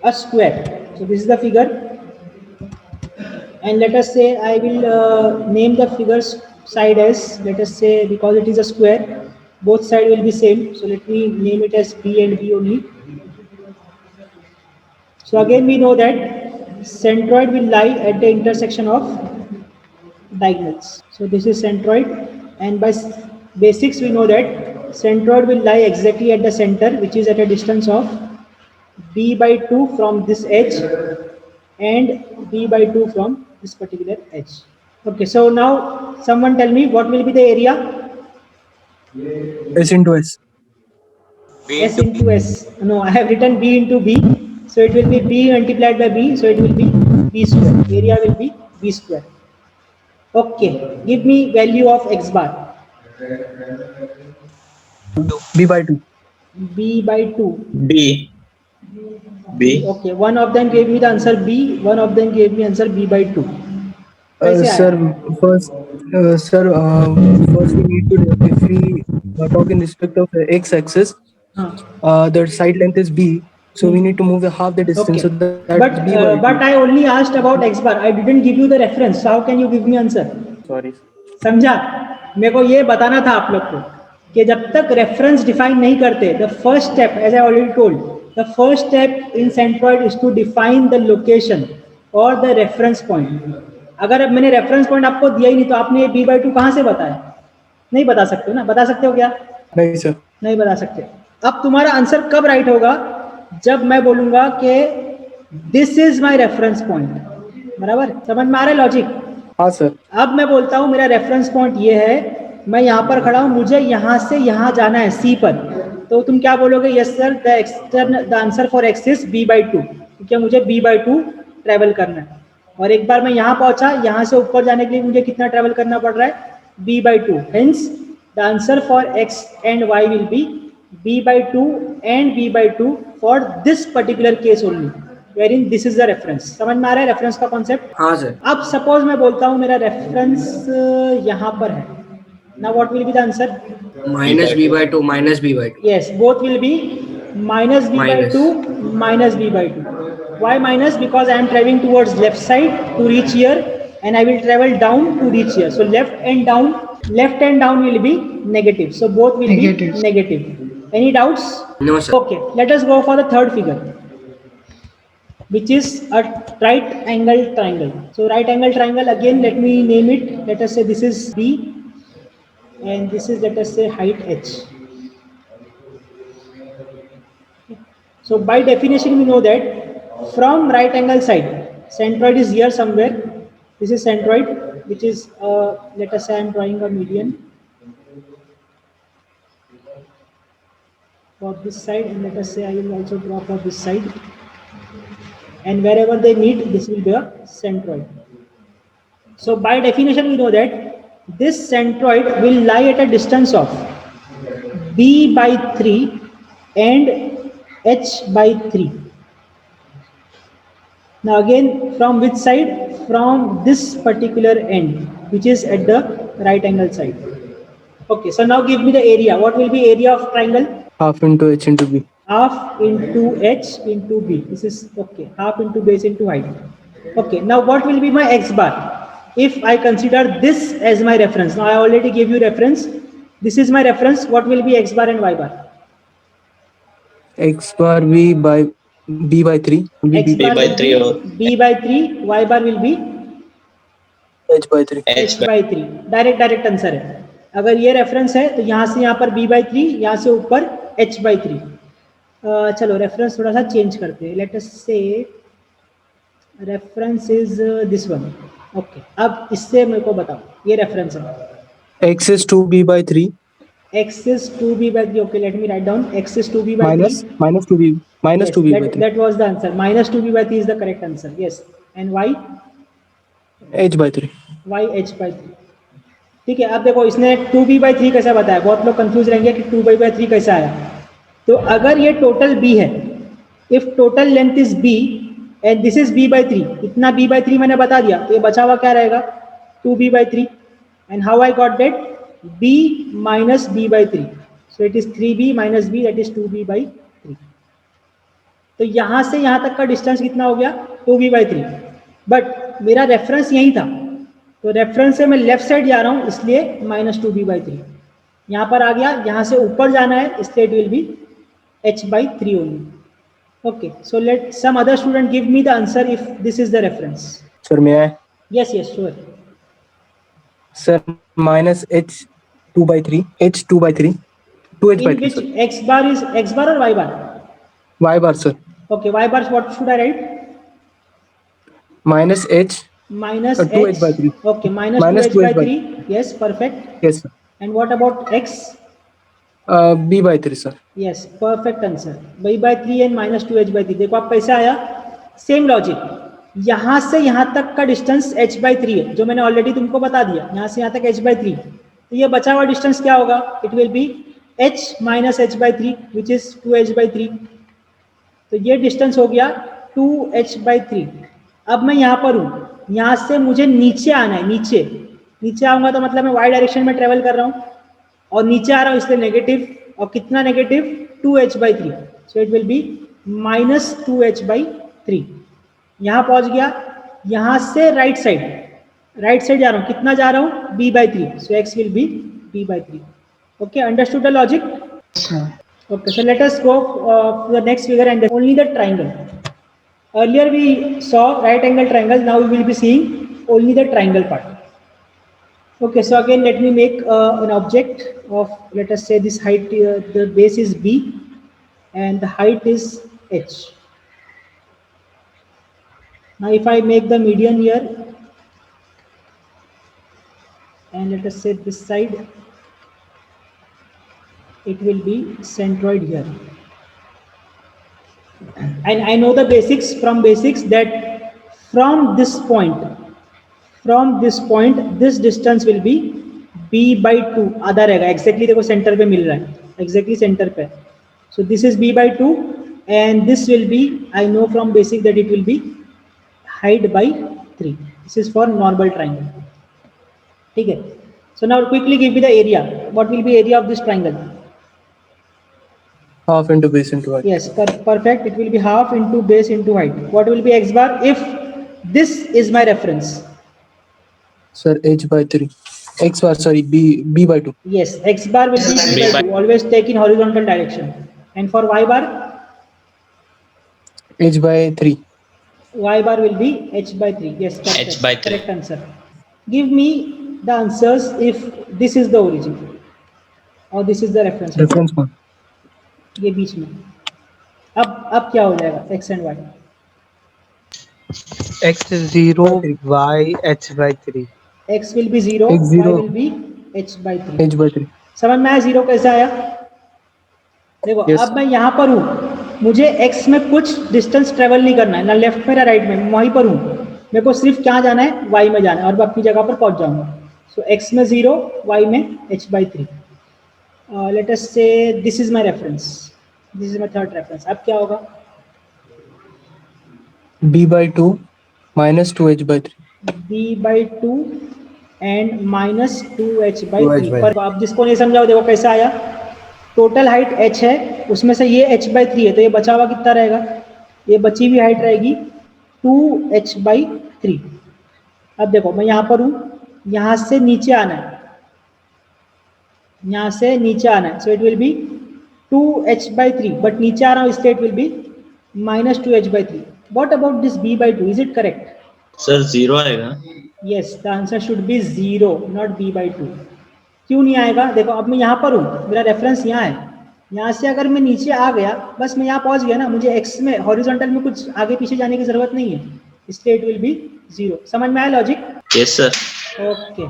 a square. So this is the figure, and let us say I will name the figure's side as, let us say, because it is a square, both side will be same. So let me name it as B and B only. So again we know that centroid will lie at the intersection of diagonals. So this is centroid, and by basics we know that centroid will lie exactly at the center, which is at a distance of b by 2 from this edge and b by 2 from this particular edge. Okay, so now someone tell me what will be the area? S into S. B S into into S. No, I have written B into B. So it will be B multiplied by B. So it will be B square. Area will be B square. Okay, give me value of X bar. two. B by 2. B by 2. B. B, B. okay. One of them gave me the answer B. One of them gave me answer B by 2. कैसे Sir, आया? first, first we need to, if we talk in respect of x-axis, हाँ. the side length is b, so we need to move the half the distance, Okay. so that's b by 2. But I only asked about X bar. I didn't give you the reference. So how can you give me answer? Sorry. समझा? मेरे को ये बताना था आप लोग को कि जब तक रेफरेंस डिफाइन नहीं करते, the first step, as I already told, the first step in centroid is to define the location और द रेफरेंस पॉइंट. अगर अब मैंने रेफरेंस पॉइंट आपको दिया ही नहीं तो आपने बी बाई 2 कहाँ से बताया? नहीं बता सकते हो ना. बता सकते हो क्या? नहीं सर. नहीं बता सकते. अब तुम्हारा आंसर कब राइट होगा? जब मैं बोलूंगा कि this is my reference point. बराबर समझ में आ रहा है लॉजिक? हाँ सर. अब मैं बोलता हूं मेरा रेफरेंस पॉइंट ये है, मैं यहाँ पर खड़ा हूं, मुझे यहाँ से यहाँ जाना है सी पर. तो तुम क्या बोलोगे? Yes sir, the answer for X is B by 2, क्योंकि मुझे बी बाई 2 ट्रेवल करना है. और एक बार मैं यहाँ पहुंचा, यहाँ से ऊपर जाने के लिए मुझे कितना ट्रेवल करना पड़ रहा है? B by 2. Hence the answer for X and Y will be b by 2 and b by 2 for this particular case only, wherein this is the reference. समझ में आ रहा है रेफरेंस का कॉन्सेप्ट? हाँ सर. अब सपोज मैं बोलता हूं मेरा रेफरेंस यहाँ पर है. Now what will be the answer? Minus B by 2. Minus B by 2. Yes, both will be minus b by Minus. 2 minus b by 2. Why minus? Because I am traveling towards left side to reach here, and I will travel down to reach here. So left and down will be negative. So both will be negative. Any doubts? No sir. Okay, let us go for the third figure, which is a right angle triangle. So right angle triangle, again let me name it. Let us say this is B and this is, let us say, height H. So by definition we know that from right angle side, centroid is here somewhere. This is centroid, which is let us say I am drawing a median for this side, and let us say I will also draw for this side, and wherever they meet this will be a centroid. So by definition we know that this centroid will lie at a distance of b by 3 and h by 3. Now again, from which side? From this particular end, which is at the right angle side. Okay, so now give me the area. What will be area of triangle? Half into h into b. Half into h into b. This is okay. Half into base into height. Okay, now what will be my x bar? If I consider this as my reference, now I already gave you reference. This is my reference. What will be x bar and y bar? X bar b by 3. X bar by will 3 or be b by 3. Y bar will be h by 3. h by 3. Direct answer है. अगर ये reference है तो यहाँ से यहाँ पर b by 3, यहाँ से ऊपर h by 3. चलो रेफरेंस थोड़ा सा चेंज करते हैं. लेट अस से reference is this one. Okay, अब इससे मेरे को बताओ, ये रेफरेंस है. X is 2b by 3 x is 2b by 3. Okay, let me write down. X is 2b by 3. minus 2b minus Yes, 2b by 3. that was the answer. Minus 2b by 3 is the correct answer. Yes. And y? H by 3. y h by 3. ठीक है. अब देखो इसने 2b by 3 कैसे बताया. बहुत लोग confuse रहेंगे कि 2b by 3 कैसे आया. तो अगर ये टोटल b है, if total length is b and this is b by 3, इतना b by 3 मैंने बता दिया, तो ये बचा हुआ क्या रहेगा? 2b by 3. And how I got that? b minus b by 3. So it is 3b minus b, that is 2b by 3. तो यहाँ से यहाँ तक का डिस्टेंस कितना हो गया 2b/3, बट मेरा रेफरेंस यही था, तो रेफरेंस से मैं लेफ्ट साइड जा रहा हूँ इसलिए -2b/3 यहाँ पर आ गया। यहाँ से ऊपर जाना है इसलिए it will be h/3 only. Okay, so let some other student give me the answer if this is the reference. Sir, may I? Yes, sure. Sir, minus h2/3, h2/3, 2h/3. In which Sir. x bar is x bar or y bar? Y bar, sir. Okay, y bar, what should I write? Minus h. Minus h. 2h/3. Okay, minus 2h/3. Yes, perfect. Yes, sir. And what about x? b/3, sir. Yes, perfect answer. b/3 and minus 2h/3. देखो आप कैसे आया, same logic. यहाँ से यहाँ तक का distance h/3 है, जो मैंने ऑलरेडी तुमको बता दिया। यहाँ से यहाँ तक h/3, तो ये बचा हुआ डिस्टेंस क्या होगा? It will be h minus h/3 which is 2h/3। तो ये डिस्टेंस हो गया 2h/3। अब मैं यहाँ पर हूँ, यहाँ से मुझे नीचे आना है, नीचे आऊंगा तो मतलब मैं y डायरेक्शन में ट्रेवल कर रहा हूँ, और नीचे आ रहा हूँ इसलिए नेगेटिव, और कितना negative? 2h/3। So it will be -2h/3। यहाँ पहुँच गया, यहाँ से राइट साइड जा रहा हूँ, कितना जा रहा हूँ? b/3। So x will be b/3। Okay, understood the logic? Okay, so let us go to the next figure and only the triangle. Earlier we saw right angle triangle, now we will be seeing only the triangle part. Okay, so again let me make an object of, let us say this height, the base is b and the height is h. Now if I make the median here and let us say this side, it will be centroid here. And I know the basics that from this point this distance will be b/2 आधा रहेगा, exactly देखो centre पे मिल रहा है, exactly centre पे। So this is b/2 and this will be, I know from basic that it will be height by 3. This is for normal triangle. ठीक है? So now quickly give me the area. What will be area of this triangle? Half into base into height. Yes, perfect. It will be half into base into height. What will be x bar if this is my reference? Sir, h/3. X bar, sorry, b/2. Yes, x bar will be b/2. Always take in horizontal direction. And for y bar? h/3. Y bar will be h/3. Yes, correct. h/3. Correct answer. Give me the answers if this is the origin or this is the reference. Reference point. ये बीच में। अब क्या हो जाएगा x and y? x is 0, y h/3. x will be 0, X y 0. will be h/3. h/3. समझ में आया 0 कैसे आया? देखो Yes. अब मैं यहाँ पर हूँ, मुझे x में कुछ डिस्टेंस ट्रेवल नहीं करना है, ना लेफ्ट में ना राइट में, वहीं पर हूँ। मेरे को सिर्फ क्या जाना है? y में जाना है और मैं अपनी जगह पर पहुँच जाऊँगा। सो x में 0, y में h/3। Let us say this is my reference. This is my third reference. अब क्या होगा? b/2 minus 2h/3. b/2 and minus 2h/3। पर आप जिसको नहीं समझाओ, देखो कैसा आया। टोटल हाइट h है, उसमें से ये h/3 है, तो ये बचा हुआ कितना रहेगा? ये बची हुई हाइट रहेगी 2h/3। अब देखो मैं यहाँ पर हूँ, यहाँ से नीचे आना है, so it will be 2h/3, but नीचे आ रहा हूँ इसलिए it will be minus 2h/3. What about this b/2? Is it correct? Sir 0 आएगा। Yes, the answer should be 0, not b/2. क्यों नहीं आएगा? देखो अब मैं यहाँ पर हूँ, मेरा रेफरेंस यहाँ है, यहाँ से अगर मैं नीचे आ गया, बस मैं यहाँ पहुँच गया ना, मुझे x में हॉरिजॉन्टल में कुछ आगे पीछे जाने की जरूरत नहीं है, इसलिए इट विल बी 0. समझ में आया लॉजिक? Yes sir. ओके।